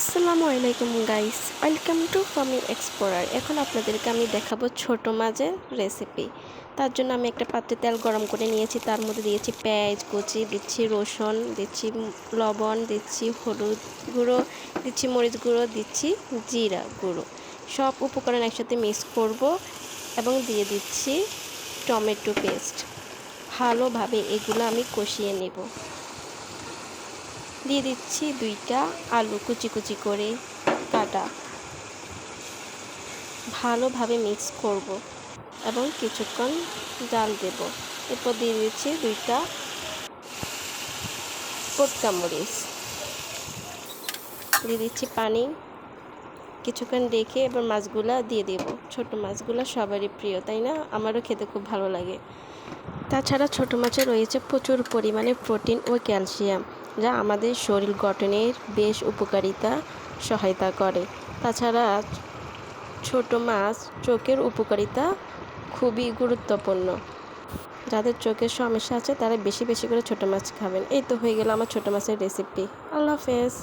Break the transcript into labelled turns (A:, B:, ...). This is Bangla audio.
A: আসসালামু আলাইকুম guys, welcome to farming explorer. এখন আপনাদেরকে আমি দেখাবো ছোট মাছের রেসিপি। তার জন্য আমি একটা পাত্রে তেল গরম করে নিয়েছি, তার মধ্যে দিয়েছি পেঁয়াজ কুচি, দিচ্ছি রসুন, দিচ্ছি লবণ, দিচ্ছি হলুদ গুঁড়ো, দিচ্ছি মরিচ গুঁড়ো, দিচ্ছি জিরা গুঁড়ো। সব উপকরণ একসাথে মিক্স করব এবং দিয়ে দিচ্ছি টমেটো পেস্ট। ভালোভাবে এগুলো আমি কষিয়ে নেব। দিয়ে দিচ্ছি 2টা আলু কুচি কুচি করে কাটা। ভালোভাবে মিক্স করব এবং কিছুক্ষণ জাল দেব। এরপর দিয়ে দিচ্ছি 2টা পটকা মরিচ, দিয়ে দিচ্ছি পানি। কিছুক্ষণ রেখে এবার মাছগুলা দিয়ে দেব। ছোট মাছগুলো সবারই প্রিয়, তাই না? আমারও খেতে খুব ভালো লাগে। তাছাড়া ছোট মাছে রয়েছে প্রচুর পরিমাণে প্রোটিন ও ক্যালসিয়াম, যা আমাদের শরীর গঠনের বেশ উপকারিতা সহায়তা করে। তাছাড়া ছোট মাছ চোখের উপকারিতা খুবই গুরুত্বপূর্ণ। যাদের চোখের সমস্যা আছে তারা বেশি বেশি করে ছোট মাছ খাবেন। এই তো হয়ে গেল আমার ছোট মাছের রেসিপি। আল্লাহ হাফেজ।